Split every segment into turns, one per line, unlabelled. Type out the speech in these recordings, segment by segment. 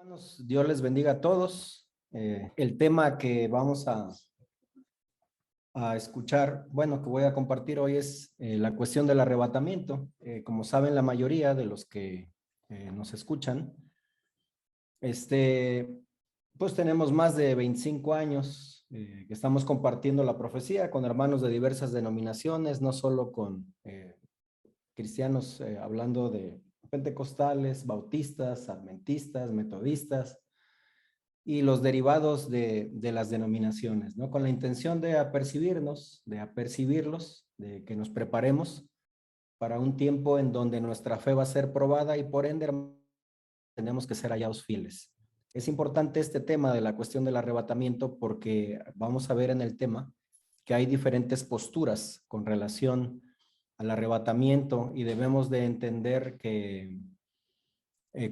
Hermanos, Dios les bendiga a todos. El tema que vamos a escuchar, bueno, que voy a compartir hoy es la cuestión del arrebatamiento. Como saben la mayoría de los que nos escuchan, pues tenemos más de 25 años que estamos compartiendo la profecía con hermanos de diversas denominaciones, no solo con cristianos hablando de pentecostales, bautistas, adventistas, metodistas y los derivados de las denominaciones, ¿no? Con la intención de apercibirnos, de apercibirlos, de que nos preparemos para un tiempo en donde nuestra fe va a ser probada y por ende tenemos que ser hallados fieles. Es importante este tema de la cuestión del arrebatamiento porque vamos a ver en el tema que hay diferentes posturas con relación al arrebatamiento y debemos de entender que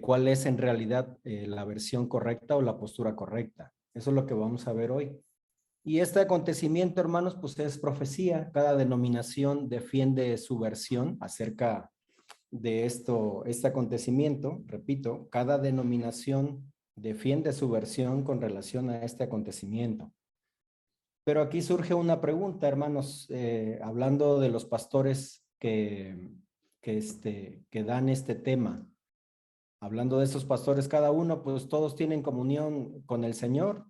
cuál es en realidad la versión correcta o la postura correcta. Eso es lo que vamos a ver hoy. Y este acontecimiento, hermanos, pues es profecía. Cada denominación defiende su versión acerca de este acontecimiento. Repito, cada denominación defiende su versión con relación a este acontecimiento. Pero aquí surge una pregunta, hermanos, hablando de los pastores que dan este tema. Hablando de esos pastores, cada uno, pues todos tienen comunión con el Señor.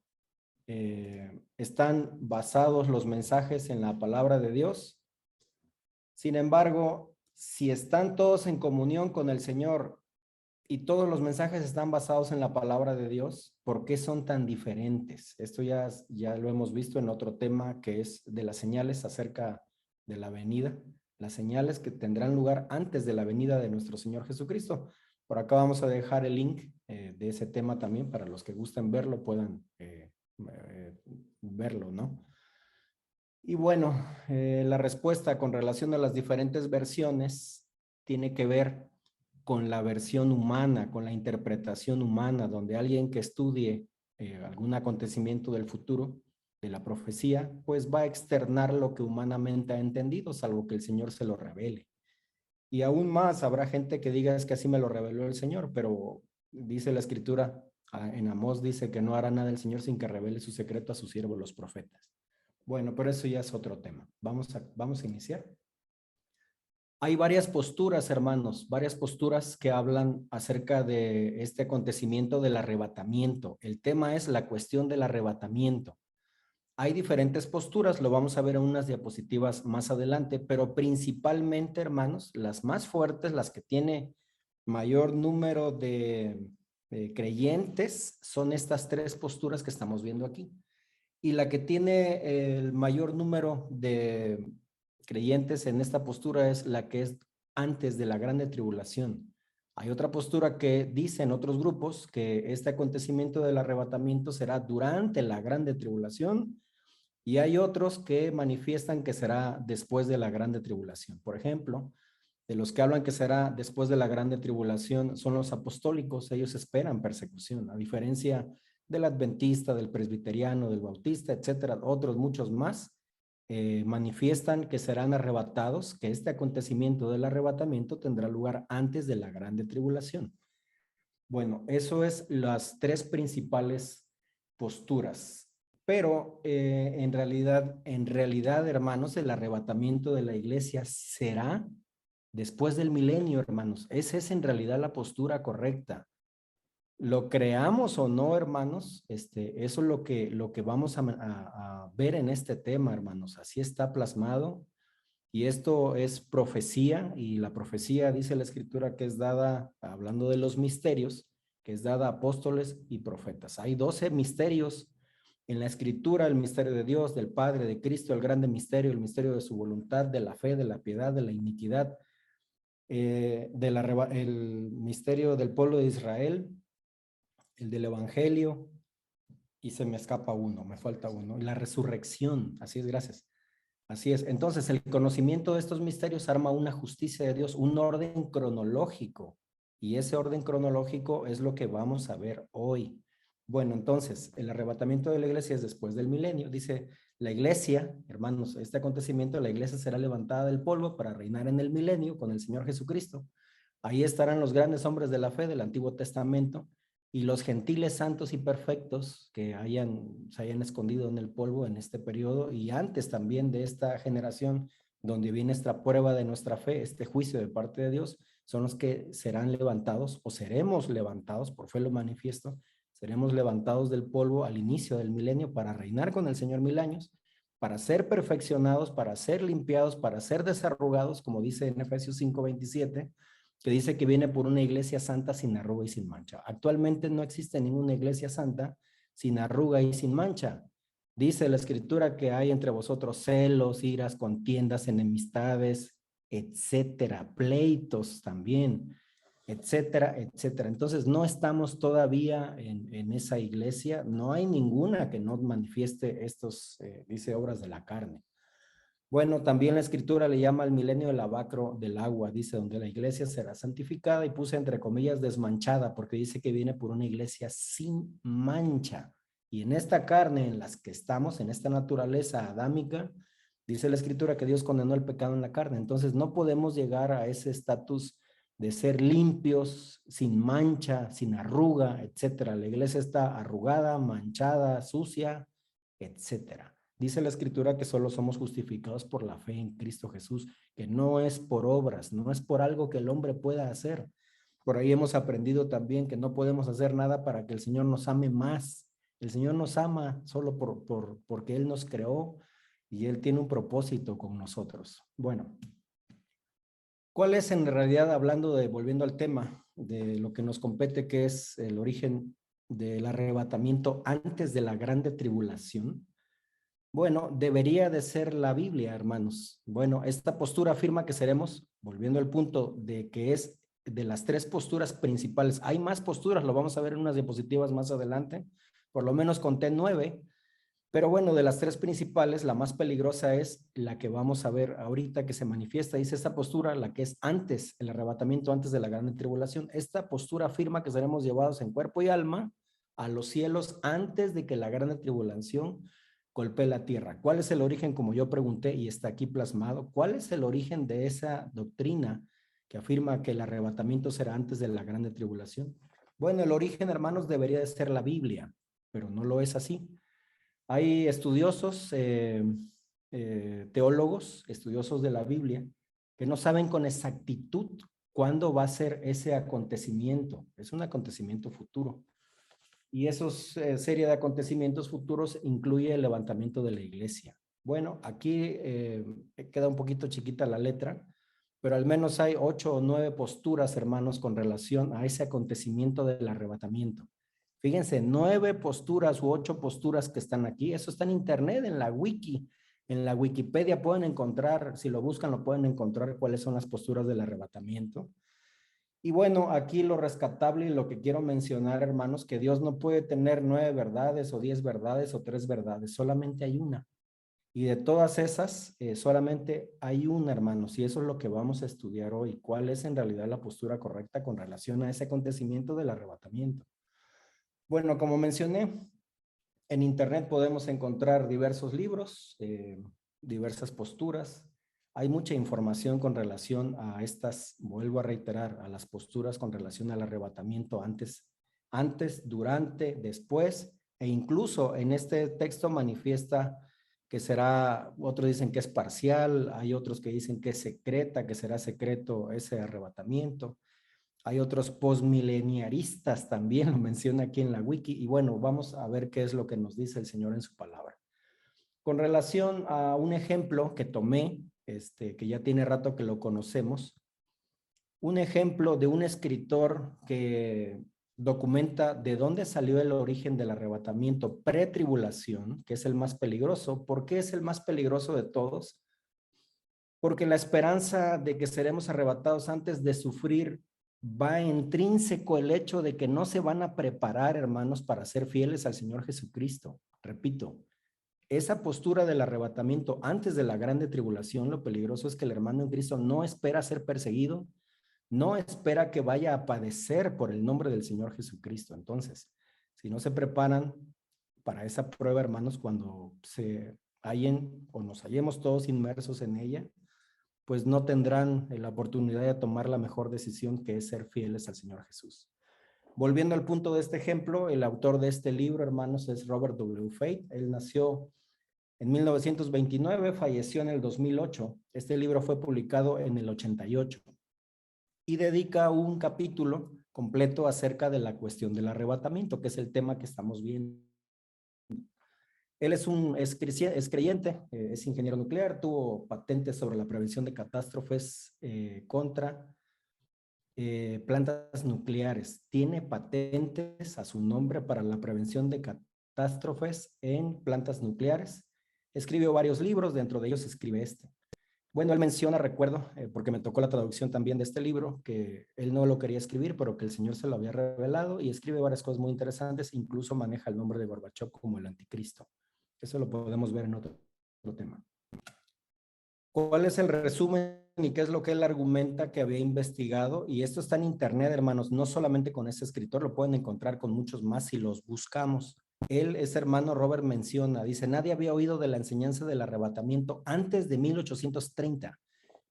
Están basados los mensajes en la palabra de Dios. Sin embargo, si están todos en comunión con el Señor y todos los mensajes están basados en la palabra de Dios, ¿por qué son tan diferentes? Esto ya lo hemos visto en otro tema que es de las señales acerca de la venida, las señales que tendrán lugar antes de la venida de nuestro Señor Jesucristo. Por acá vamos a dejar el link de ese tema también para los que gusten verlo, puedan verlo, ¿no? Y bueno, la respuesta con relación a las diferentes versiones tiene que ver con la versión humana, con la interpretación humana, donde alguien que estudie algún acontecimiento del futuro, de la profecía, pues va a externar lo que humanamente ha entendido, salvo que el Señor se lo revele. Y aún más, habrá gente que diga es que así me lo reveló el Señor, pero dice la Escritura, en Amós dice que no hará nada el Señor sin que revele su secreto a sus siervos los profetas. Bueno, pero eso ya es otro tema. Vamos a iniciar. Hay varias posturas, hermanos, varias posturas que hablan acerca de este acontecimiento del arrebatamiento. El tema es la cuestión del arrebatamiento. Hay diferentes posturas, lo vamos a ver en unas diapositivas más adelante, pero principalmente, hermanos, las más fuertes, las que tiene mayor número de creyentes, son estas tres posturas que estamos viendo aquí. Y la que tiene el mayor número de creyentes en esta postura es la que es antes de la grande tribulación. Hay otra postura que dice en otros grupos que este acontecimiento del arrebatamiento será durante la grande tribulación y hay otros que manifiestan que será después de la grande tribulación. Por ejemplo, de los que hablan que será después de la grande tribulación son los apostólicos, ellos esperan persecución, a diferencia del adventista, del presbiteriano, del bautista, etcétera, otros muchos más, manifiestan que serán arrebatados, que este acontecimiento del arrebatamiento tendrá lugar antes de la grande tribulación. Bueno, eso es las tres principales posturas. Pero en realidad, hermanos, el arrebatamiento de la iglesia será después del milenio, hermanos. Esa es en realidad la postura correcta. Lo creamos o no, hermanos, eso es lo que vamos a ver en este tema, hermanos. Así está plasmado. Y esto es profecía, y la profecía dice la escritura que es dada, hablando de los misterios, que es dada a apóstoles y profetas. Hay 12 misterios en la escritura: el misterio de Dios, del Padre, de Cristo, el grande misterio, el misterio de su voluntad, de la fe, de la piedad, de la iniquidad, el misterio del pueblo de Israel, el del evangelio, y se me escapa uno, me falta uno, y la resurrección. Así es, gracias. Así es. Entonces, el conocimiento de estos misterios arma una justicia de Dios, un orden cronológico. Y ese orden cronológico es lo que vamos a ver hoy. Bueno, entonces, el arrebatamiento de la iglesia es después del milenio. Dice la iglesia, hermanos, este acontecimiento, la iglesia será levantada del polvo para reinar en el milenio con el Señor Jesucristo. Ahí estarán los grandes hombres de la fe del Antiguo Testamento y los gentiles santos y perfectos que se hayan escondido en el polvo en este periodo y antes también de esta generación donde viene esta prueba de nuestra fe, este juicio de parte de Dios, son los que serán levantados o seremos levantados, por fe lo manifiesto, seremos levantados del polvo al inicio del milenio para reinar con el Señor 1000 años, para ser perfeccionados, para ser limpiados, para ser desarrugados, como dice en Efesios 5:27, que dice que viene por una iglesia santa sin arruga y sin mancha. Actualmente no existe ninguna iglesia santa sin arruga y sin mancha. Dice la escritura que hay entre vosotros celos, iras, contiendas, enemistades, etcétera, pleitos también, etcétera, etcétera. Entonces no estamos todavía en esa iglesia, no hay ninguna que no manifieste estos, dice, obras de la carne. Bueno, también la escritura le llama al milenio el lavacro del agua, dice, donde la iglesia será santificada y puse entre comillas desmanchada, porque dice que viene por una iglesia sin mancha. Y en esta carne en las que estamos, en esta naturaleza adámica, dice la escritura que Dios condenó el pecado en la carne. Entonces no podemos llegar a ese estatus de ser limpios, sin mancha, sin arruga, etcétera. La iglesia está arrugada, manchada, sucia, etcétera. Dice la escritura que solo somos justificados por la fe en Cristo Jesús, que no es por obras, no es por algo que el hombre pueda hacer. Por ahí hemos aprendido también que no podemos hacer nada para que el Señor nos ame más. El Señor nos ama solo porque Él nos creó y Él tiene un propósito con nosotros. Bueno, ¿cuál es en realidad, volviendo al tema de lo que nos compete, que es el origen del arrebatamiento antes de la grande tribulación? Bueno, debería de ser la Biblia, hermanos. Bueno, esta postura afirma que seremos, volviendo al punto de que es de las tres posturas principales. Hay más posturas, lo vamos a ver en unas diapositivas más adelante. Por lo menos conté 9. Pero bueno, de las tres principales, la más peligrosa es la que vamos a ver ahorita que se manifiesta. Dice esta postura, la que es antes, el arrebatamiento antes de la gran tribulación. Esta postura afirma que seremos llevados en cuerpo y alma a los cielos antes de que la gran tribulación golpee la tierra. ¿Cuál es el origen? Como yo pregunté y está aquí plasmado, ¿cuál es el origen de esa doctrina que afirma que el arrebatamiento será antes de la gran tribulación? Bueno, el origen, hermanos, debería de ser la Biblia, pero no lo es así. Hay estudiosos, teólogos, estudiosos de la Biblia, que no saben con exactitud cuándo va a ser ese acontecimiento. Es un acontecimiento futuro. Y esos serie de acontecimientos futuros incluye el levantamiento de la iglesia. Bueno, aquí queda un poquito chiquita la letra, pero al menos hay 8 o 9 posturas, hermanos, con relación a ese acontecimiento del arrebatamiento. Fíjense, 9 posturas u 8 posturas que están aquí. Eso está en internet, en la wiki. En la Wikipedia pueden encontrar, si lo buscan, lo pueden encontrar cuáles son las posturas del arrebatamiento. Y bueno, aquí lo rescatable y lo que quiero mencionar, hermanos, que Dios no puede tener 9 verdades o 10 verdades o 3 verdades, solamente hay una. Y de todas esas, solamente hay una, hermanos, y eso es lo que vamos a estudiar hoy. ¿Cuál es en realidad la postura correcta con relación a ese acontecimiento del arrebatamiento? Bueno, como mencioné, en internet podemos encontrar diversos libros, diversas posturas. Hay mucha información con relación a estas, vuelvo a reiterar, a las posturas con relación al arrebatamiento antes, durante, después, e incluso en este texto manifiesta que será, otros dicen que es parcial, hay otros que dicen que es secreta, que será secreto ese arrebatamiento. Hay otros postmileniaristas también, lo menciona aquí en la wiki, y bueno, vamos a ver qué es lo que nos dice el Señor en su palabra. Con relación a un ejemplo que tomé, que ya tiene rato que lo conocemos, un ejemplo de un escritor que documenta de dónde salió el origen del arrebatamiento pretribulación, que es el más peligroso. ¿Por qué es el más peligroso de todos? Porque la esperanza de que seremos arrebatados antes de sufrir va intrínseco el hecho de que no se van a preparar, hermanos, para ser fieles al Señor Jesucristo. Repito, esa postura del arrebatamiento antes de la grande tribulación, lo peligroso es que el hermano en Cristo no espera ser perseguido, no espera que vaya a padecer por el nombre del Señor Jesucristo. Entonces, si no se preparan para esa prueba, hermanos, cuando se hallen o nos hallemos todos inmersos en ella, pues no tendrán la oportunidad de tomar la mejor decisión, que es ser fieles al Señor Jesús. Volviendo al punto de este ejemplo, el autor de este libro, hermanos, es Robert W. Fate. Él nació en 1929, falleció en el 2008. Este libro fue publicado en el 88 y dedica un capítulo completo acerca de la cuestión del arrebatamiento, que es el tema que estamos viendo. Él es creyente, es ingeniero nuclear, tuvo patentes sobre la prevención de catástrofes contra plantas nucleares. Tiene patentes a su nombre para la prevención de catástrofes en plantas nucleares. Escribió varios libros, dentro de ellos escribe este. Bueno, él menciona, recuerdo, porque me tocó la traducción también de este libro, que él no lo quería escribir, pero que el Señor se lo había revelado, y escribe varias cosas muy interesantes, incluso maneja el nombre de Gorbachov como el anticristo. Eso lo podemos ver en otro tema. ¿Cuál es el resumen y qué es lo que él argumenta que había investigado? Y esto está en internet, hermanos, no solamente con ese escritor, lo pueden encontrar con muchos más si los buscamos. Él, ese hermano Robert menciona, dice, nadie había oído de la enseñanza del arrebatamiento antes de 1830.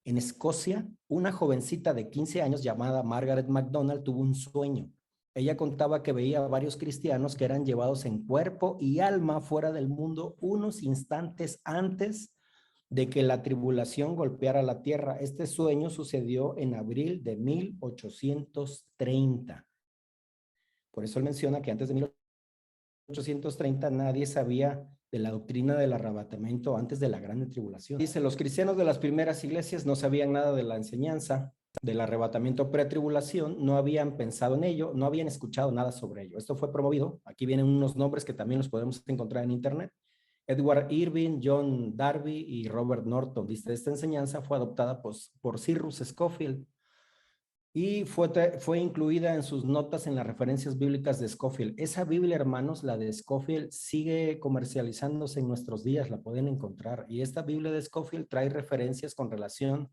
En Escocia, una jovencita de 15 años llamada Margaret MacDonald tuvo un sueño. Ella contaba que veía a varios cristianos que eran llevados en cuerpo y alma fuera del mundo unos instantes antes de que la tribulación golpeara la tierra. Este sueño sucedió en abril de 1830. Por eso él menciona que antes de 1830 nadie sabía de la doctrina del arrebatamiento antes de la gran tribulación. Dice, los cristianos de las primeras iglesias no sabían nada de la enseñanza del arrebatamiento pretribulación, no habían pensado en ello, no habían escuchado nada sobre ello. Esto fue promovido, aquí vienen unos nombres que también los podemos encontrar en internet. Edward Irving, John Darby y Robert Norton. Dice, esta enseñanza fue adoptada por Cyrus Scofield y fue incluida en sus notas en las referencias bíblicas de Scofield. Esa Biblia, hermanos, la de Scofield, sigue comercializándose en nuestros días, la pueden encontrar. Y esta Biblia de Scofield trae referencias con relación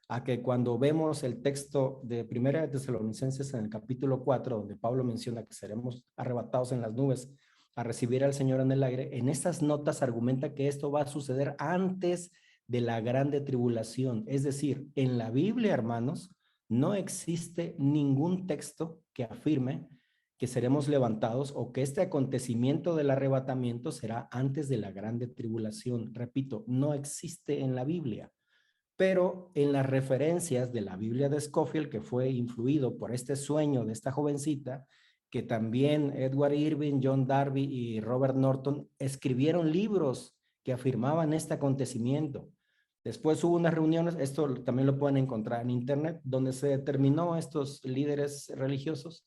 a que cuando vemos el texto de Primera de Tesalonicenses en el capítulo 4, donde Pablo menciona que seremos arrebatados en las nubes a recibir al Señor en el aire, en estas notas argumenta que esto va a suceder antes de la grande tribulación. Es decir, en la Biblia, hermanos, no existe ningún texto que afirme que seremos levantados o que este acontecimiento del arrebatamiento será antes de la grande tribulación. Repito, no existe en la Biblia, pero en las referencias de la Biblia de Scofield, que fue influido por este sueño de esta jovencita, que también Edward Irving, John Darby y Robert Norton escribieron libros que afirmaban este acontecimiento. Después hubo unas reuniones, esto también lo pueden encontrar en internet, donde se determinó, estos líderes religiosos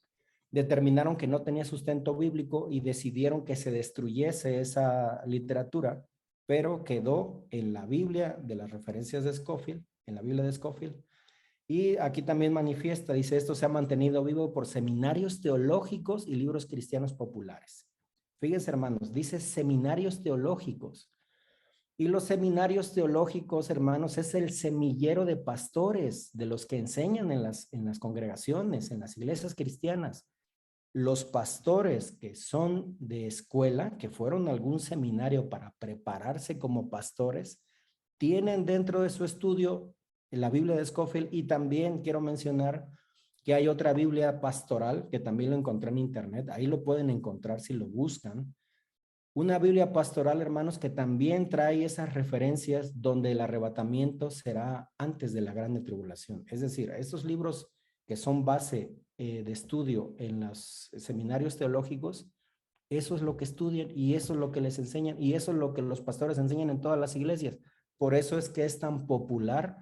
determinaron que no tenía sustento bíblico y decidieron que se destruyese esa literatura, pero quedó en la Biblia de las referencias de Scofield, en la Biblia de Scofield. Y aquí también manifiesta, dice, esto se ha mantenido vivo por seminarios teológicos y libros cristianos populares. Fíjense, hermanos, dice seminarios teológicos. Y los seminarios teológicos, hermanos, es el semillero de pastores, de los que enseñan en las congregaciones, en las iglesias cristianas. Los pastores que son de escuela, que fueron a algún seminario para prepararse como pastores, tienen dentro de su estudio la Biblia de Scofield, y también quiero mencionar que hay otra Biblia pastoral que también lo encontré en internet, ahí lo pueden encontrar si lo buscan. Una Biblia pastoral, hermanos, que también trae esas referencias donde el arrebatamiento será antes de la grande tribulación. Es decir, estos libros que son base de estudio en los seminarios teológicos, eso es lo que estudian y eso es lo que les enseñan y eso es lo que los pastores enseñan en todas las iglesias. Por eso es que es tan popular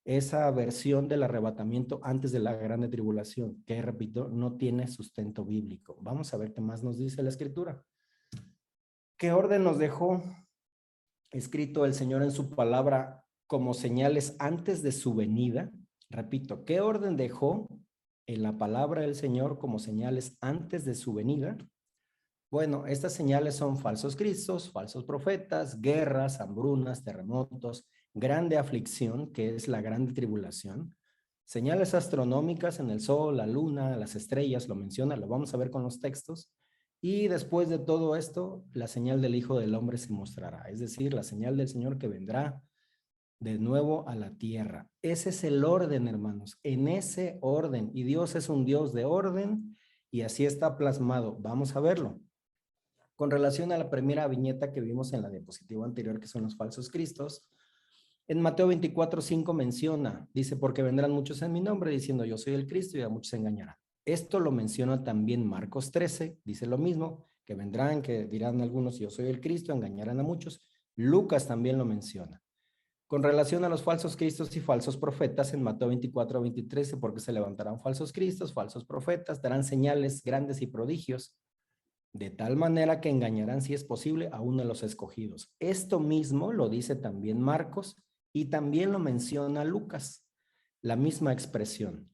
esa versión del arrebatamiento antes de la grande tribulación, que repito, no tiene sustento bíblico. Vamos a ver qué más nos dice la escritura. ¿Qué orden nos dejó escrito el Señor en su palabra como señales antes de su venida? Repito, ¿qué orden dejó en la palabra del Señor como señales antes de su venida? Bueno, estas señales son falsos cristos, falsos profetas, guerras, hambrunas, terremotos, grande aflicción, que es la grande tribulación, señales astronómicas en el sol, la luna, las estrellas, lo menciona, lo vamos a ver con los textos. Y después de todo esto, la señal del Hijo del Hombre se mostrará, es decir, la señal del Señor que vendrá de nuevo a la tierra. Ese es el orden, hermanos, en ese orden. Y Dios es un Dios de orden Y así está plasmado. Vamos a verlo. Con relación a la primera viñeta que vimos en la diapositiva anterior, que son los falsos cristos, en Mateo 24:5 menciona, dice, porque vendrán muchos en mi nombre diciendo yo soy el Cristo y a muchos se engañarán. Esto lo menciona también Marcos 13, dice lo mismo, que vendrán, que dirán algunos yo soy el Cristo, engañarán a muchos. Lucas también lo menciona. Con relación a los falsos cristos y falsos profetas, en Mateo 24:23, porque se levantarán falsos cristos, falsos profetas, darán señales grandes y prodigios, de tal manera que engañarán, si es posible, a uno de los escogidos. Esto mismo lo dice también Marcos y también lo menciona Lucas, la misma expresión.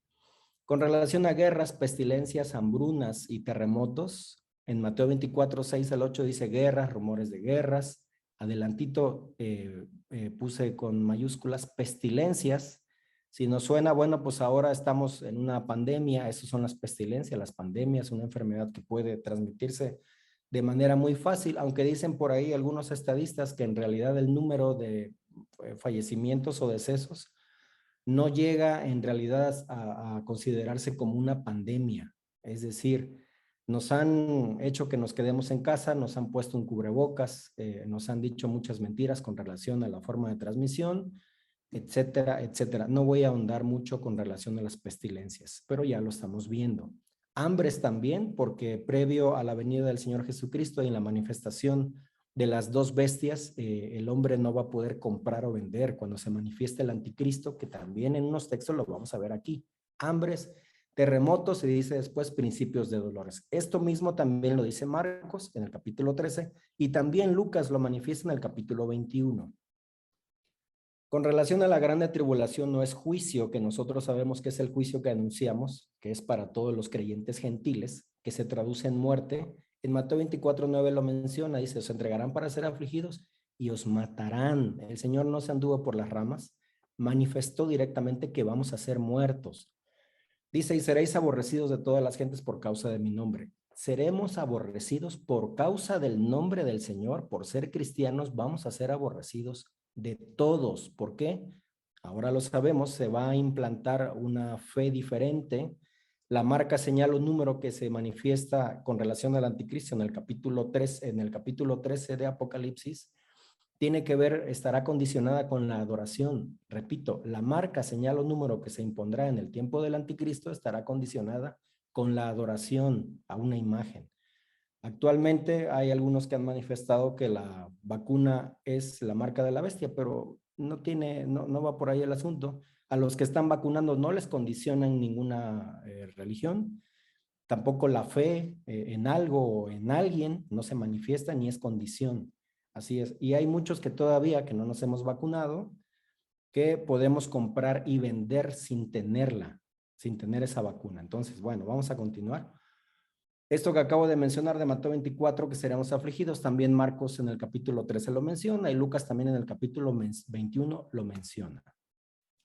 Con relación a guerras, pestilencias, hambrunas y terremotos, en Mateo 24:6 al 8 dice guerras, rumores de guerras. Adelantito puse con mayúsculas pestilencias. Si nos suena, bueno, pues ahora estamos en una pandemia, esas son las pestilencias, las pandemias, una enfermedad que puede transmitirse de manera muy fácil, aunque dicen por ahí algunos estadistas que en realidad el número de fallecimientos o decesos no llega en realidad a considerarse como una pandemia. Es decir, nos han hecho que nos quedemos en casa, nos han puesto un cubrebocas, nos han dicho muchas mentiras con relación a la forma de transmisión, etcétera, etcétera. No voy a ahondar mucho con relación a las pestilencias, pero ya lo estamos viendo. Hambres también, porque previo a la venida del Señor Jesucristo y en la manifestación de las dos bestias, el hombre no va a poder comprar o vender cuando se manifieste el anticristo, que también en unos textos lo vamos a ver aquí. Hambres, terremotos, y dice después principios de dolores. Esto mismo también lo dice Marcos en el capítulo 13 y también Lucas lo manifiesta en el capítulo 21. Con relación a la grande tribulación, no es juicio, que nosotros sabemos que es el juicio que anunciamos, que es para todos los creyentes gentiles, que se traduce en muerte. En Mateo 24:9 lo menciona, dice, os entregarán para ser afligidos y os matarán. El Señor no se anduvo por las ramas, manifestó directamente que vamos a ser muertos. Dice, y seréis aborrecidos de todas las gentes por causa de mi nombre. Seremos aborrecidos por causa del nombre del Señor, por ser cristianos, vamos a ser aborrecidos de todos. ¿Por qué? Ahora lo sabemos, se va a implantar una fe diferente. La marca, señal o número que se manifiesta con relación al anticristo en el capítulo 3, en el capítulo 13 de Apocalipsis, tiene que ver, estará condicionada con la adoración. Repito, la marca, señal o número que se impondrá en el tiempo del anticristo estará condicionada con la adoración a una imagen. Actualmente hay algunos que han manifestado que la vacuna es la marca de la bestia, pero no va por ahí el asunto. A los que están vacunando no les condicionan ninguna religión, tampoco la fe en algo o en alguien no se manifiesta ni es condición. Así es. Y hay muchos que todavía que no nos hemos vacunado, que podemos comprar y vender sin tenerla, sin tener esa vacuna. Entonces, bueno, vamos a continuar. Esto que acabo de mencionar de Mateo 24, que seremos afligidos, también Marcos en el capítulo 13 lo menciona y Lucas también en el capítulo 21 lo menciona.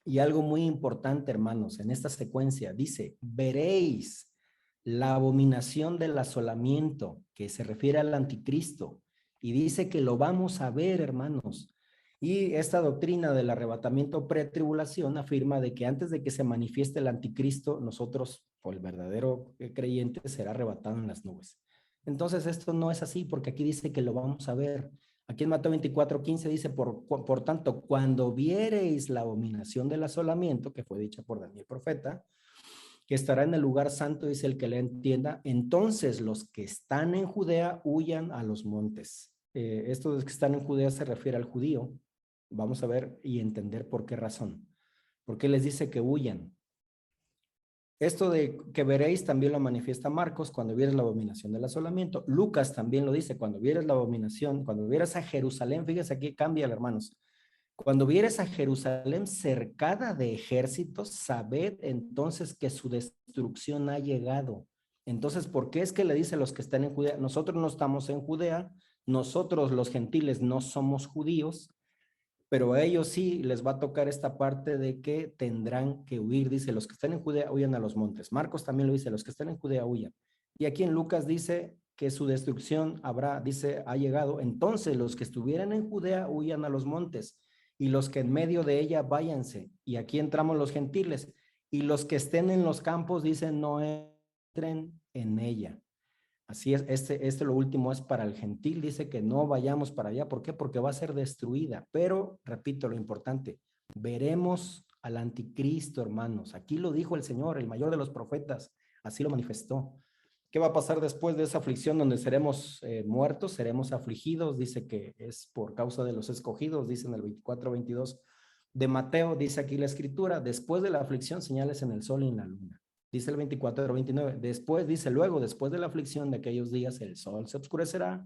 Y algo muy importante, hermanos, en esta secuencia dice, veréis la abominación del asolamiento, que se refiere al anticristo, y dice que lo vamos a ver, hermanos. Y esta doctrina del arrebatamiento pretribulación afirma de que antes de que se manifieste el anticristo, nosotros, o el verdadero creyente, será arrebatado en las nubes. Entonces esto no es así, porque aquí dice que lo vamos a ver. Aquí en Mateo 24:15 dice, por tanto, cuando viereis la abominación del asolamiento, que fue dicha por Daniel profeta, que estará en el lugar santo, dice el que le entienda, entonces los que están en Judea huyan a los montes. Esto de que están en Judea se refiere al judío. Vamos a ver y entender por qué razón. ¿Por qué les dice que huyan? Esto de que veréis también lo manifiesta Marcos cuando vieres la abominación del asolamiento. Lucas también lo dice cuando vieres la abominación, cuando vieres a Jerusalén, fíjense aquí cambia, hermanos. Cuando vieres a Jerusalén cercada de ejércitos, sabed entonces que su destrucción ha llegado. Entonces, ¿por qué es que le dice a los que están en Judea? Nosotros no estamos en Judea, nosotros los gentiles no somos judíos, pero a ellos sí les va a tocar esta parte de que tendrán que huir. Dice, los que están en Judea huyan a los montes. Marcos también lo dice, los que están en Judea huyan. Y aquí en Lucas dice que su destrucción ha llegado. Entonces los que estuvieran en Judea huyan a los montes y los que en medio de ella váyanse. Y aquí entramos los gentiles. Y los que estén en los campos, dicen, no entren en ella. Así es, lo último es para el gentil, dice que no vayamos para allá. ¿Por qué? Porque va a ser destruida. Pero, repito, lo importante, veremos al anticristo, hermanos. Aquí lo dijo el Señor, el mayor de los profetas, así lo manifestó. ¿Qué va a pasar después de esa aflicción donde seremos muertos, seremos afligidos? Dice que es por causa de los escogidos, dice en el 24-22 de Mateo, dice aquí la escritura, después de la aflicción, señales en el sol y en la luna. Dice el 24-29, después, dice luego, después de la aflicción de aquellos días, el sol se oscurecerá,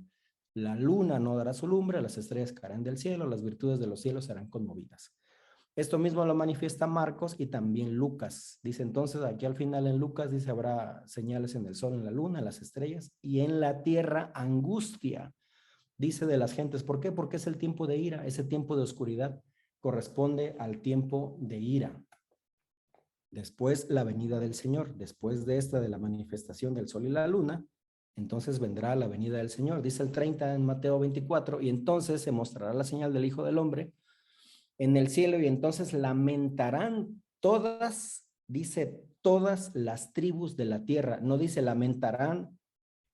la luna no dará su lumbre, las estrellas caerán del cielo, las virtudes de los cielos serán conmovidas. Esto mismo lo manifiesta Marcos y también Lucas. Dice entonces aquí al final en Lucas, dice habrá señales en el sol, en la luna, en las estrellas y en la tierra angustia. Dice de las gentes, ¿por qué? Porque es el tiempo de ira, ese tiempo de oscuridad corresponde al tiempo de ira. Después la venida del Señor, después de esta de la manifestación del sol y la luna, entonces vendrá la venida del Señor. Dice el 30 en Mateo 24, y entonces se mostrará la señal del Hijo del Hombre en el cielo, y entonces lamentarán todas, dice todas las tribus de la tierra. No dice lamentarán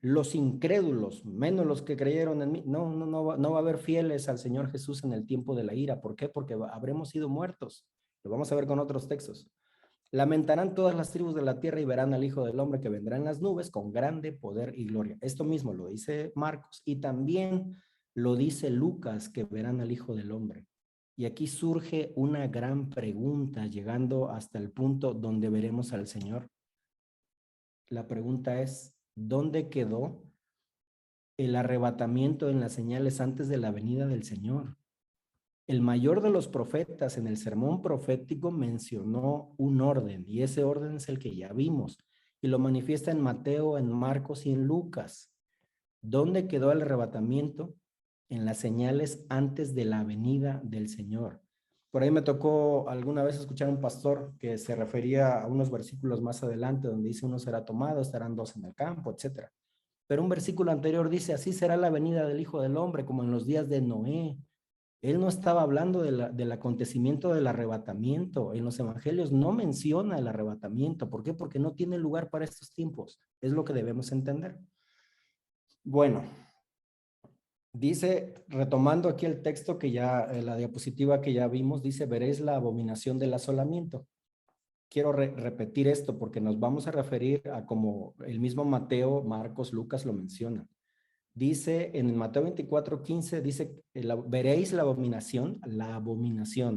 los incrédulos, menos los que creyeron en mí. No va a haber fieles al Señor Jesús en el tiempo de la ira. ¿Por qué? Porque habremos sido muertos. Lo vamos a ver con otros textos. Lamentarán todas las tribus de la tierra y verán al Hijo del Hombre que vendrá en las nubes con grande poder y gloria. Esto mismo lo dice Marcos y también lo dice Lucas, que verán al Hijo del Hombre. Y aquí surge una gran pregunta, llegando hasta el punto donde veremos al Señor. La pregunta es, ¿dónde quedó el arrebatamiento en las señales antes de la venida del Señor? El mayor de los profetas en el sermón profético mencionó un orden, y ese orden es el que ya vimos, y lo manifiesta en Mateo, en Marcos y en Lucas. ¿Dónde quedó el arrebatamiento? En las señales antes de la venida del Señor. Por ahí me tocó alguna vez escuchar a un pastor que se refería a unos versículos más adelante donde dice uno será tomado, estarán dos en el campo, etc. Pero un versículo anterior dice, así será la venida del Hijo del Hombre como en los días de Noé. Él no estaba hablando del acontecimiento del arrebatamiento. En los evangelios no menciona el arrebatamiento. ¿Por qué? Porque no tiene lugar para estos tiempos. Es lo que debemos entender. Bueno, dice, retomando aquí el texto que ya, la diapositiva que ya vimos, dice, veréis la abominación del asolamiento. Quiero repetir esto porque nos vamos a referir a como el mismo Mateo, Marcos, Lucas lo menciona. Dice en Mateo 24:15, dice, veréis la abominación,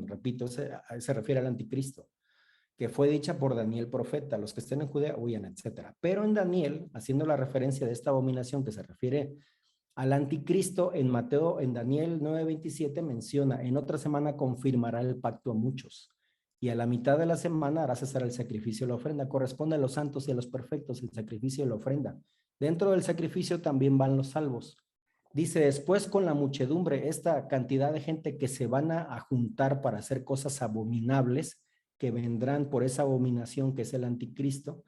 repito, se refiere al anticristo, que fue dicha por Daniel profeta, los que estén en Judea huyan, etc. Pero en Daniel, haciendo la referencia de esta abominación que se refiere al anticristo, en Daniel 9:27 menciona, en otra semana confirmará el pacto a muchos, y a la mitad de la semana hará cesar el sacrificio y la ofrenda. Corresponde a los santos y a los perfectos el sacrificio y la ofrenda. Dentro del sacrificio también van los salvos. Dice, después con la muchedumbre, esta cantidad de gente que se van a juntar para hacer cosas abominables, que vendrán por esa abominación que es el anticristo,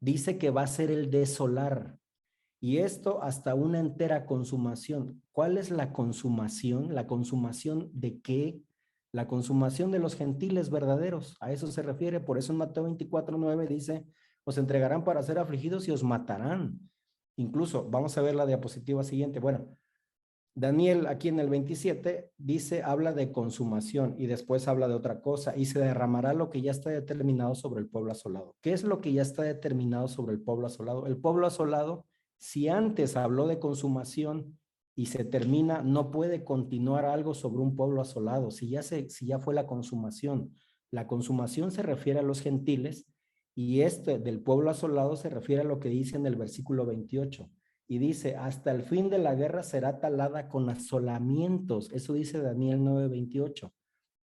dice que va a ser el desolar. Y esto hasta una entera consumación. ¿Cuál es la consumación? ¿La consumación de qué? La consumación de los gentiles verdaderos. A eso se refiere. Por eso en Mateo 24:9 dice, os entregarán para ser afligidos y os matarán. Incluso, vamos a ver la diapositiva siguiente. Bueno, Daniel aquí en el 27 dice, habla de consumación y después habla de otra cosa y se derramará lo que ya está determinado sobre el pueblo asolado. ¿Qué es lo que ya está determinado sobre el pueblo asolado? El pueblo asolado, si antes habló de consumación y se termina, no puede continuar algo sobre un pueblo asolado. Si ya fue la consumación se refiere a los gentiles y este del pueblo asolado se refiere a lo que dice en el versículo 28. Y dice, hasta el fin de la guerra será talada con asolamientos. Eso dice Daniel 9:28.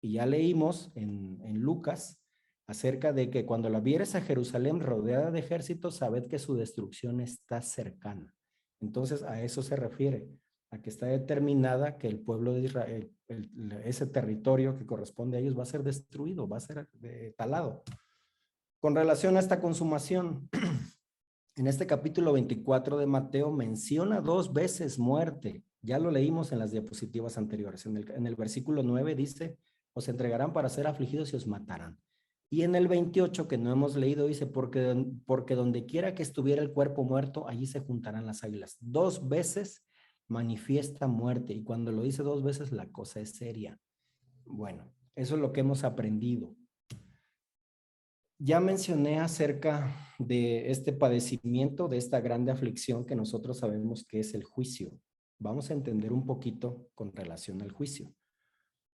Y ya leímos en Lucas acerca de que cuando la vieres a Jerusalén rodeada de ejércitos, sabed que su destrucción está cercana. Entonces a eso se refiere, a que está determinada que el pueblo de Israel, ese territorio que corresponde a ellos va a ser destruido, va a ser talado. Con relación a esta consumación, en este capítulo 24 de Mateo menciona 2 veces muerte. Ya lo leímos en las diapositivas anteriores. En el versículo 9 dice, os entregarán para ser afligidos y os matarán. Y en el 28, que no hemos leído, dice, porque donde quiera que estuviera el cuerpo muerto, allí se juntarán las águilas. 2 veces manifiesta muerte, y cuando lo dice 2 veces, la cosa es seria. Bueno, eso es lo que hemos aprendido. Ya mencioné acerca de este padecimiento, de esta grande aflicción que nosotros sabemos que es el juicio. Vamos a entender un poquito con relación al juicio.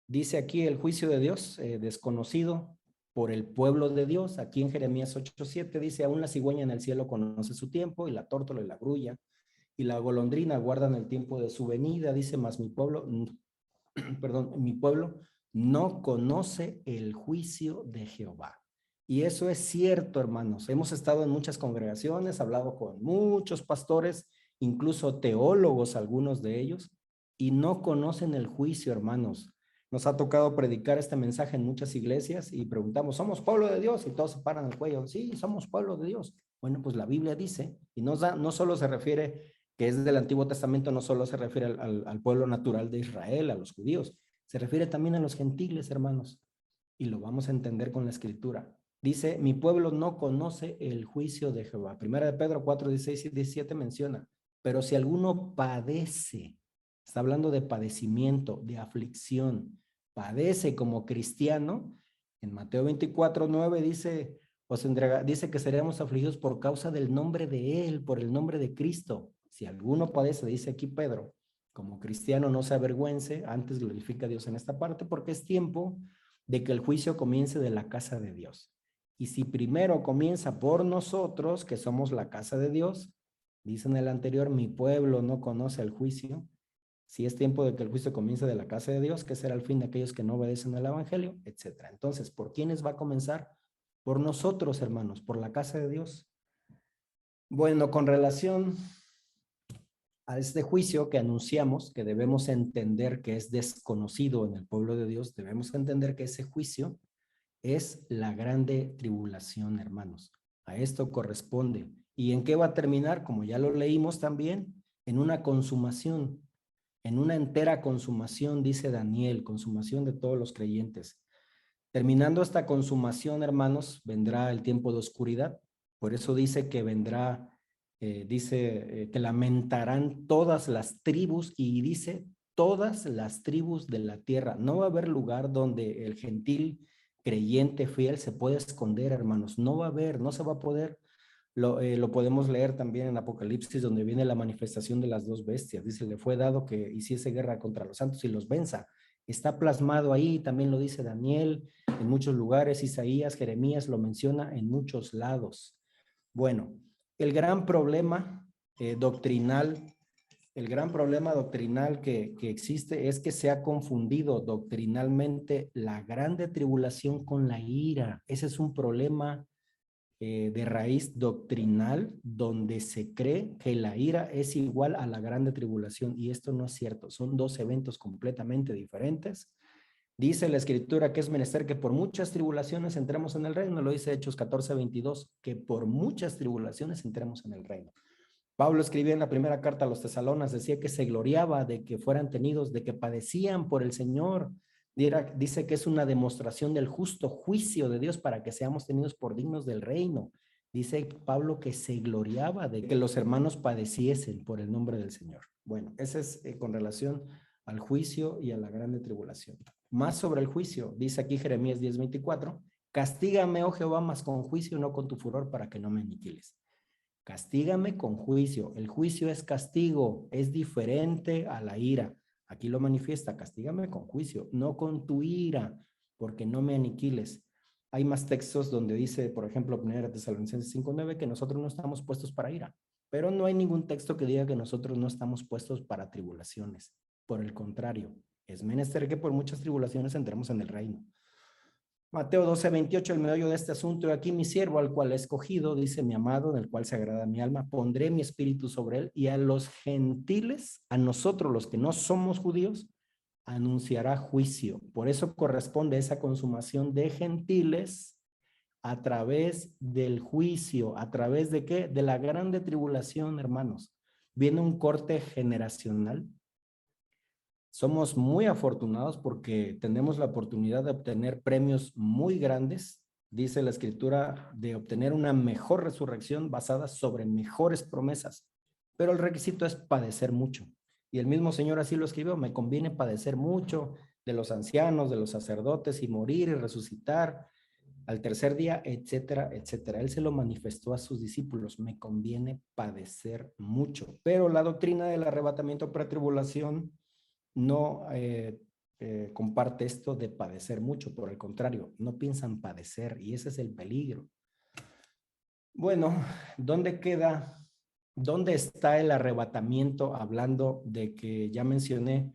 Dice aquí el juicio de Dios, desconocido por el pueblo de Dios. Aquí en Jeremías 8:7 dice, aún la cigüeña en el cielo conoce su tiempo, y la tórtola y la grulla y la golondrina guardan el tiempo de su venida. Dice, mas mi pueblo, perdón, mi pueblo no conoce el juicio de Jehová. Y eso es cierto, hermanos. Hemos estado en muchas congregaciones, hablado con muchos pastores, incluso teólogos, algunos de ellos, y no conocen el juicio, hermanos. Nos ha tocado predicar este mensaje en muchas iglesias y preguntamos, ¿somos pueblo de Dios? Y todos se paran el cuello. Sí, somos pueblo de Dios. Bueno, pues la Biblia dice, y no solo se refiere, que es del Antiguo Testamento, no solo se refiere al pueblo natural de Israel, a los judíos, se refiere también a los gentiles, hermanos, y lo vamos a entender con la escritura. Dice, mi pueblo no conoce el juicio de Jehová. Primera de Pedro 4:16 y 17 menciona, pero si alguno padece, está hablando de padecimiento, de aflicción, padece como cristiano, en Mateo 24:9 dice, dice que seremos afligidos por causa del nombre de él, por el nombre de Cristo. Si alguno padece, dice aquí Pedro, como cristiano no se avergüence, antes glorifica a Dios en esta parte, porque es tiempo de que el juicio comience de la casa de Dios. Y si primero comienza por nosotros, que somos la casa de Dios, dice en el anterior, mi pueblo no conoce el juicio. Si es tiempo de que el juicio comience de la casa de Dios, que será el fin de aquellos que no obedecen al evangelio, etcétera. Entonces, ¿por quiénes va a comenzar? Por nosotros, hermanos, por la casa de Dios. Bueno, con relación a este juicio que anunciamos, que debemos entender que es desconocido en el pueblo de Dios, debemos entender que ese juicio es la grande tribulación, hermanos. A esto corresponde. ¿Y en qué va a terminar? Como ya lo leímos también, en una consumación, en una entera consumación, dice Daniel, consumación de todos los creyentes. Terminando esta consumación, hermanos, vendrá el tiempo de oscuridad. Por eso dice que vendrá, que lamentarán todas las tribus, y dice todas las tribus de la tierra. No va a haber lugar donde el gentil creyente fiel se pueda esconder, hermanos. No va a haber, no se va a poder. Lo podemos leer también en Apocalipsis, donde viene la manifestación de las 2 bestias. Dice, le fue dado que hiciese guerra contra los santos y los venza. Está plasmado ahí, también lo dice Daniel en muchos lugares, Isaías, Jeremías lo menciona en muchos lados. Bueno, el gran problema doctrinal, que existe es que se ha confundido doctrinalmente la grande tribulación con la ira. Ese es un problema de raíz doctrinal, donde se cree que la ira es igual a la grande tribulación, y esto no es cierto. Son 2 eventos completamente diferentes. Dice la escritura que es menester que por muchas tribulaciones entremos en el reino. Lo dice Hechos 14:22, que por muchas tribulaciones entremos en el reino. Pablo escribía en la primera carta a los Tesalonas, decía que se gloriaba de que fueran tenidos, de que padecían por el Señor. Dice que es una demostración del justo juicio de Dios para que seamos tenidos por dignos del reino. Dice Pablo que se gloriaba de que los hermanos padeciesen por el nombre del Señor. Bueno, ese es con relación al juicio y a la grande tribulación. Más sobre el juicio, dice aquí Jeremías 10:24, castígame, oh Jehová, mas con juicio, no con tu furor, para que no me aniquiles. Castígame con juicio. El juicio es castigo, es diferente a la ira. Aquí lo manifiesta, castígame con juicio, no con tu ira, porque no me aniquiles. Hay más textos donde dice, por ejemplo, 1 Tesalonicenses 5:9, que nosotros no estamos puestos para ira, pero no hay ningún texto que diga que nosotros no estamos puestos para tribulaciones. Por el contrario, es menester que por muchas tribulaciones entremos en el reino. Mateo 12:28, el meollo de este asunto, y aquí mi siervo, al cual he escogido, dice mi amado, en el cual se agrada mi alma, pondré mi espíritu sobre él, y a los gentiles, a nosotros los que no somos judíos, anunciará juicio. Por eso corresponde esa consumación de gentiles a través del juicio. ¿A través de qué? De la grande tribulación, hermanos. Viene un corte generacional. Somos muy afortunados porque tenemos la oportunidad de obtener premios muy grandes dice la Escritura, de obtener una mejor resurrección basada sobre mejores promesas. Pero el requisito es padecer mucho. Y el mismo Señor así lo escribió: me conviene padecer mucho de los ancianos, de los sacerdotes, y morir y resucitar al tercer día, etcétera, etcétera. Él se lo manifestó a sus discípulos: me conviene padecer mucho. Pero la doctrina del arrebatamiento pretribulación no comparte esto de padecer mucho. Por el contrario, no piensan padecer, y ese es el peligro. Bueno, ¿dónde queda, dónde está el arrebatamiento? Hablando de que ya mencioné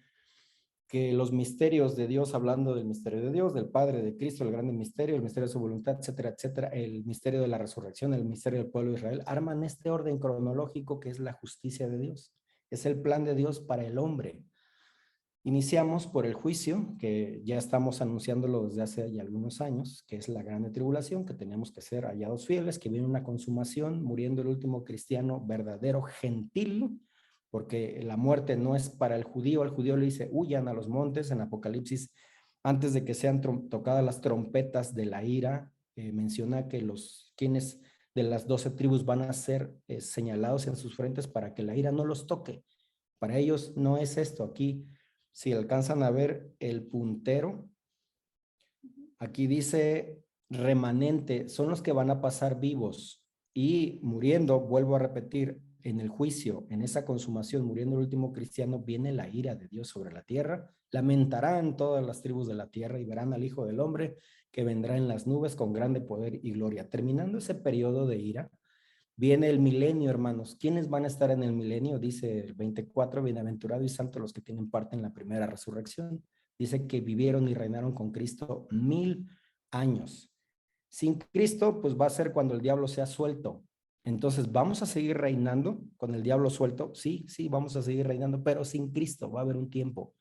que los misterios de Dios, hablando del misterio de Dios, del Padre, de Cristo, el grande misterio, el misterio de su voluntad, etcétera, etcétera, el misterio de la resurrección, el misterio del pueblo de Israel, arman este orden cronológico que es la justicia de Dios. Es el plan de Dios para el hombre. Iniciamos por el juicio, que ya estamos anunciándolo desde hace ya algunos años, que es la grande tribulación, que tenemos que ser hallados fieles, que viene una consumación, muriendo el último cristiano verdadero gentil, porque la muerte no es para el judío. Al judío le dice: huyan a los montes. En Apocalipsis, antes de que sean tocadas las trompetas de la ira, menciona que quienes de las 12 tribus van a ser señalados en sus frentes para que la ira no los toque. Para ellos no es esto. Aquí, si alcanzan a ver el puntero, aquí dice remanente, son los que van a pasar vivos y muriendo. Vuelvo a repetir, en el juicio, en esa consumación, muriendo el último cristiano, viene la ira de Dios sobre la tierra. Lamentarán todas las tribus de la tierra y verán al Hijo del Hombre que vendrá en las nubes con grande poder y gloria. Terminando ese periodo de ira, viene el milenio, hermanos. ¿Quiénes van a estar en el milenio? Dice el 24, bienaventurado y santo los que tienen parte en la primera resurrección. Dice que vivieron y reinaron con Cristo 1000 años. Sin Cristo, pues va a ser cuando el diablo sea suelto. Entonces, ¿vamos a seguir reinando con el diablo suelto? Sí, sí, vamos a seguir reinando, pero sin Cristo va a haber un tiempo.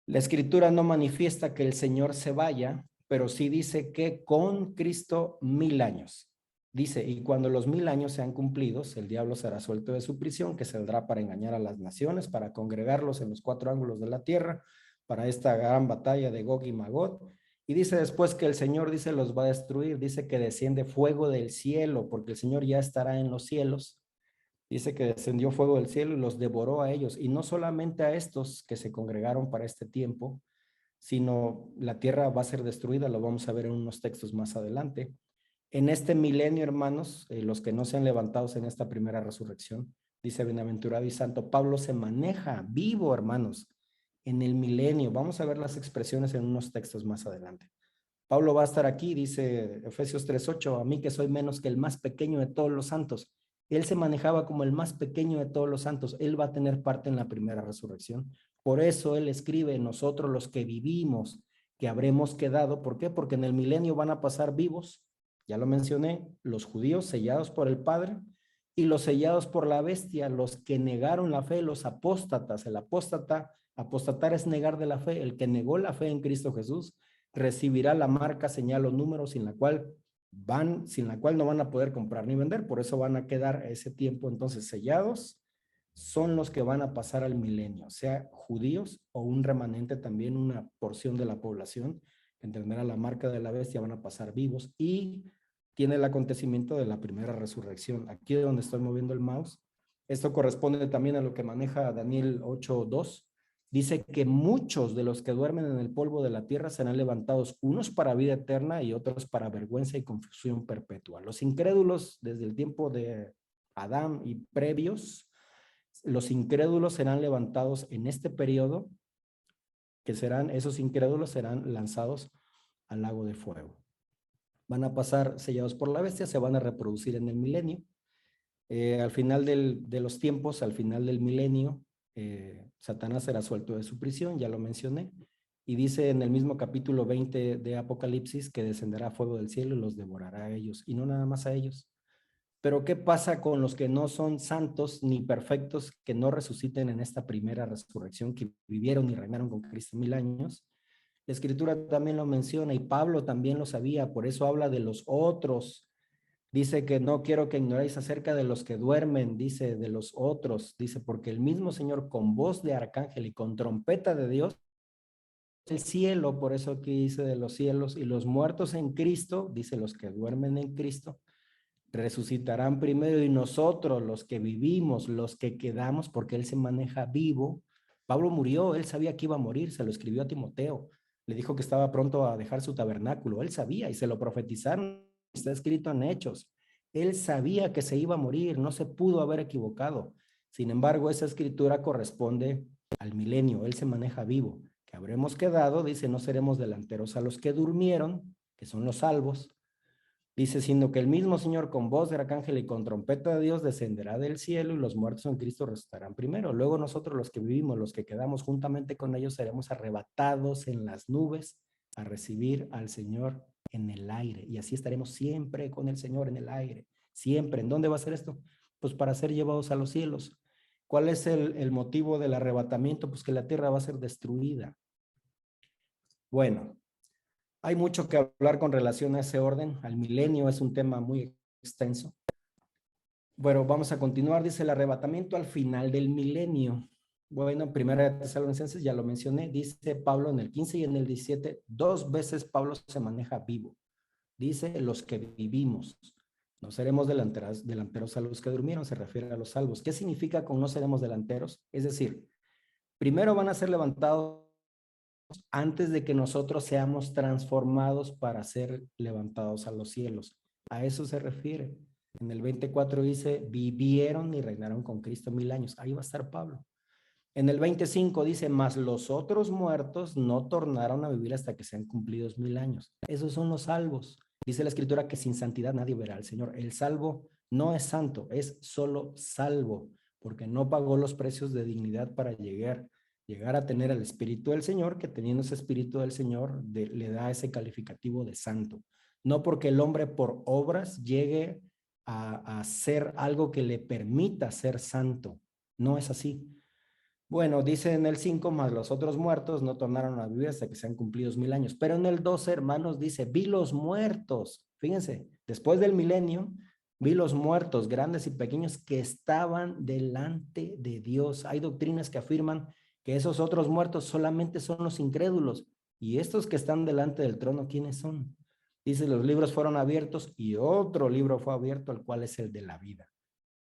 La Escritura no manifiesta que el Señor se vaya, pero sí dice que con Cristo 1000 años. Dice: y cuando los 1000 años sean cumplidos, el diablo será suelto de su prisión, que saldrá para engañar a las naciones, para congregarlos en los 4 ángulos de la tierra, para esta gran batalla de Gog y Magog. Y dice después que el Señor, dice, los va a destruir. Dice que desciende fuego del cielo, porque el Señor ya estará en los cielos. Dice que descendió fuego del cielo y los devoró a ellos. Y no solamente a estos que se congregaron para este tiempo, sino la tierra va a ser destruida. Lo vamos a ver en unos textos más adelante. En este milenio, hermanos, los que no sean levantados en esta primera resurrección, dice bienaventurado y santo, Pablo se maneja vivo, hermanos, en el milenio. Vamos a ver las expresiones en unos textos más adelante. Pablo va a estar aquí, dice Efesios 3:8, a mí que soy menos que el más pequeño de todos los santos. Él se manejaba como el más pequeño de todos los santos. Él va a tener parte en la primera resurrección. Por eso él escribe: nosotros los que vivimos, que habremos quedado. ¿Por qué? Porque en el milenio van a pasar vivos, ya lo mencioné, los judíos sellados por el Padre y los sellados por la bestia, los que negaron la fe, los apóstatas. El apóstata, apostatar es negar de la fe. El que negó la fe en Cristo Jesús recibirá la marca, señal o número sin la cual no van a poder comprar ni vender. Por eso van a quedar a ese tiempo entonces sellados. Son los que van a pasar al milenio, sea judíos o un remanente, también una porción de la población que tendrá la marca de la bestia, van a pasar vivos. Y tiene el acontecimiento de la primera resurrección. Aquí es donde estoy moviendo el mouse. Esto corresponde también a lo que maneja Daniel 8:2. Dice que muchos de los que duermen en el polvo de la tierra serán levantados, unos para vida eterna y otros para vergüenza y confusión perpetua. Los incrédulos, desde el tiempo de Adán y previos, los incrédulos serán levantados en este periodo, esos incrédulos serán lanzados al lago de fuego. Van a pasar sellados por la bestia, se van a reproducir en el milenio. Al final de los tiempos, al final del milenio, Satanás será suelto de su prisión, ya lo mencioné, y dice en el mismo capítulo 20 de Apocalipsis que descenderá fuego del cielo y los devorará a ellos, y no nada más a ellos. Pero ¿qué pasa con los que no son santos ni perfectos, que no resuciten en esta primera resurrección, que vivieron y reinaron con Cristo 1000 años? La Escritura también lo menciona y Pablo también lo sabía, por eso habla de los otros. Dice que no quiero que ignoréis acerca de los que duermen, dice de los otros, dice, porque el mismo Señor con voz de arcángel y con trompeta de Dios el cielo, por eso aquí dice de los cielos, y los muertos en Cristo, dice los que duermen en Cristo, resucitarán primero y nosotros, los que vivimos, los que quedamos, porque él se maneja vivo. Pablo murió, él sabía que iba a morir, se lo escribió a Timoteo, le dijo que estaba pronto a dejar su tabernáculo, él sabía y se lo profetizaron, está escrito en Hechos. Él sabía que se iba a morir, no se pudo haber equivocado. Sin embargo, esa escritura corresponde al milenio, él se maneja vivo. Que habremos quedado, dice, no seremos delanteros a los que durmieron, que son los salvos. Dice, sino que el mismo Señor con voz de arcángel y con trompeta de Dios descenderá del cielo y los muertos en Cristo resucitarán primero. Luego nosotros los que vivimos, los que quedamos juntamente con ellos, seremos arrebatados en las nubes a recibir al Señor en el aire. Y así estaremos siempre con el Señor en el aire. Siempre. ¿En dónde va a ser esto? Pues para ser llevados a los cielos. ¿Cuál es el motivo del arrebatamiento? Pues que la tierra va a ser destruida. Bueno, hay mucho que hablar con relación a ese orden. Al milenio es un tema muy extenso. Bueno, vamos a continuar. Dice el arrebatamiento al final del milenio. Bueno, Primera de Tesalonicenses, ya lo mencioné, dice Pablo en el 15 y en el 17, 2 veces Pablo se maneja vivo. Dice los que vivimos. No seremos delanteros a los que durmieron, se refiere a los salvos. ¿Qué significa con no seremos delanteros? Es decir, primero van a ser levantados antes de que nosotros seamos transformados para ser levantados a los cielos. A eso se refiere. En el 24 dice, vivieron y reinaron con Cristo 1000 años. Ahí va a estar Pablo. En el 25 dice, mas los otros muertos no tornaron a vivir hasta que sean cumplidos 1000 años. Esos son los salvos. Dice la escritura que sin santidad nadie verá al Señor. El salvo no es santo, es solo salvo, porque no pagó los precios de dignidad para llegar a tener el Espíritu del Señor, que teniendo ese Espíritu del Señor le da ese calificativo de santo. No porque el hombre por obras llegue a hacer algo que le permita ser santo. No es así. Bueno, dice en el 5, más los otros muertos no tornaron a vivir hasta que sean cumplidos 1000 años. Pero en el 12, hermanos, dice, vi los muertos. Fíjense, después del milenio, vi los muertos, grandes y pequeños, que estaban delante de Dios. Hay doctrinas que afirman que esos otros muertos solamente son los incrédulos. Y estos que están delante del trono, ¿quiénes son? Dice, los libros fueron abiertos y otro libro fue abierto, el cual es el de la vida.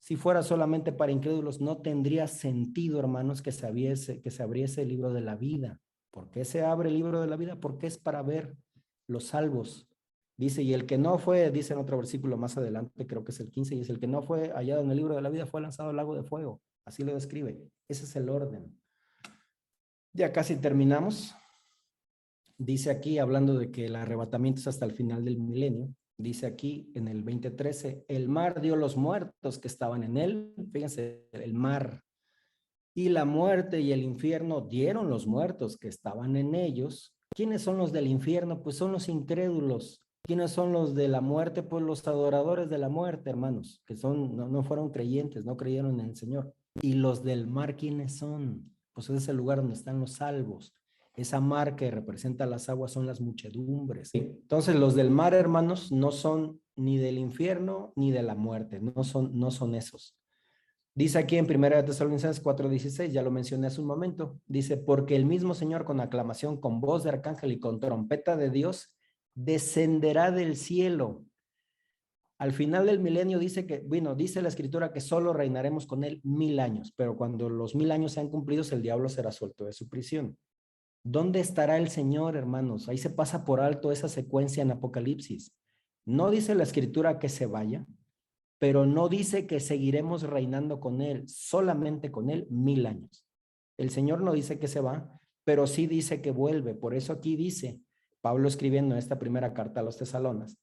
Si fuera solamente para incrédulos, no tendría sentido, hermanos, que se abriese el libro de la vida. ¿Por qué se abre el libro de la vida? Porque es para ver los salvos. Dice, y el que no fue, dice en otro versículo más adelante, creo que es el 15, y es el que no fue hallado en el libro de la vida fue lanzado al lago de fuego. Así lo describe. Ese es el orden. Ya casi terminamos. Dice aquí, hablando de que el arrebatamiento es hasta el final del milenio, dice aquí en el 20:13, el mar dio los muertos que estaban en él, fíjense, el mar, y la muerte y el infierno dieron los muertos que estaban en ellos. ¿Quiénes son los del infierno? Pues son los incrédulos. ¿Quiénes son los de la muerte? Pues los adoradores de la muerte, hermanos, que no fueron creyentes, no creyeron en el Señor. ¿Y los del mar quiénes son? Pues es el lugar donde están los salvos. Esa mar que representa las aguas son las muchedumbres. Entonces los del mar, hermanos, no son ni del infierno ni de la muerte, no son esos. Dice aquí en 1 Tesalonicenses 4:16, ya lo mencioné hace un momento, dice, porque el mismo Señor con aclamación, con voz de arcángel y con trompeta de Dios, descenderá del cielo. Al final del milenio dice dice la escritura que solo reinaremos con él 1000 años, pero cuando los 1000 años sean cumplidos, el diablo será suelto de su prisión. ¿Dónde estará el Señor, hermanos? Ahí se pasa por alto esa secuencia en Apocalipsis. No dice la escritura que se vaya, pero no dice que seguiremos reinando con él, solamente con él 1000 años. El Señor no dice que se va, pero sí dice que vuelve. Por eso aquí dice, Pablo escribiendo esta primera carta a los Tesalonas,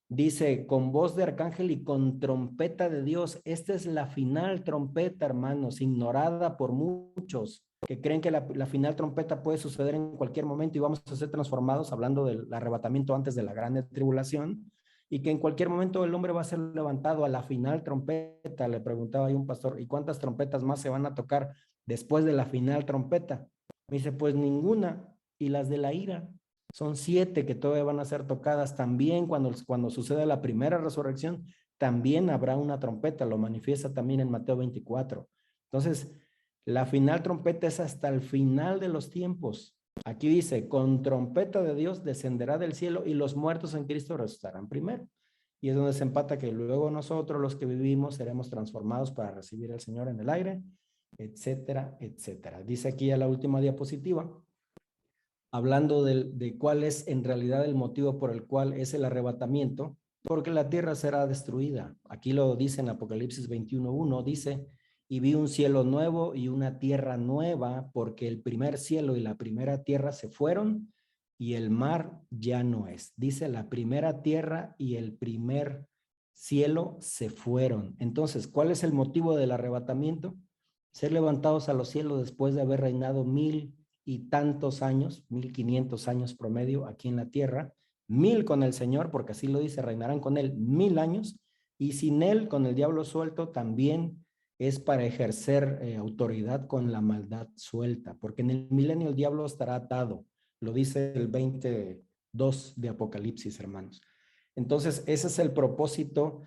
dice, con voz de arcángel y con trompeta de Dios. Esta es la final trompeta, hermanos, ignorada por muchos que creen que la final trompeta puede suceder en cualquier momento y vamos a ser transformados, hablando del arrebatamiento antes de la gran tribulación, y que en cualquier momento el hombre va a ser levantado a la final trompeta. Le preguntaba ahí un pastor, ¿y cuántas trompetas más se van a tocar después de la final trompeta? Me dice, pues ninguna. ¿Y las de la ira? Son 7 que todavía van a ser tocadas. También cuando suceda la primera resurrección, también habrá una trompeta, lo manifiesta también en Mateo 24. Entonces, la final trompeta es hasta el final de los tiempos. Aquí dice, con trompeta de Dios descenderá del cielo y los muertos en Cristo resucitarán primero. Y es donde se empata que luego nosotros, los que vivimos, seremos transformados para recibir al Señor en el aire, etcétera, etcétera. Dice aquí a la última diapositiva, hablando de cuál es en realidad el motivo por el cual es el arrebatamiento, porque la tierra será destruida. Aquí lo dice en Apocalipsis 21:1, dice, y vi un cielo nuevo y una tierra nueva, porque el primer cielo y la primera tierra se fueron y el mar ya no es. Dice, la primera tierra y el primer cielo se fueron. Entonces, ¿cuál es el motivo del arrebatamiento? Ser levantados a los cielos después de haber reinado 1000 y tantos años, 1500 años promedio aquí en la tierra, 1000 con el Señor, porque así lo dice, reinarán con él 1000 años, y sin él, con el diablo suelto, también es para ejercer autoridad con la maldad suelta, porque en el milenio el diablo estará atado, lo dice el 22 de Apocalipsis, hermanos. Entonces, ese es el propósito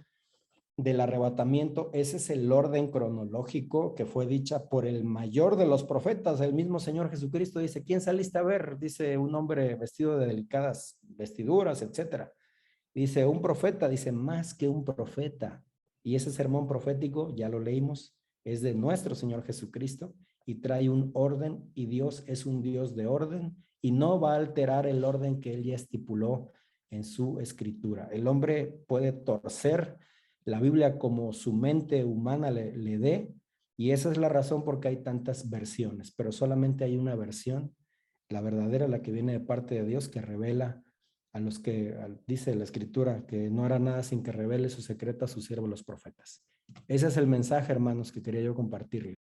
del arrebatamiento. Ese es el orden cronológico que fue dicha por el mayor de los profetas, el mismo Señor Jesucristo. Dice, ¿quién saliste a ver? Dice, un hombre vestido de delicadas vestiduras, etcétera. Dice, un profeta, dice, más que un profeta. Y ese sermón profético, ya lo leímos, es de nuestro Señor Jesucristo y trae un orden, y Dios es un Dios de orden y no va a alterar el orden que él ya estipuló en su escritura. El hombre puede torcer la Biblia como su mente humana le dé, y esa es la razón por qué hay tantas versiones, pero solamente hay una versión, la verdadera, la que viene de parte de Dios, que revela a los que, dice la escritura, que no hará nada sin que revele su secreto a sus siervos los profetas. Ese es el mensaje, hermanos, que quería yo compartirles.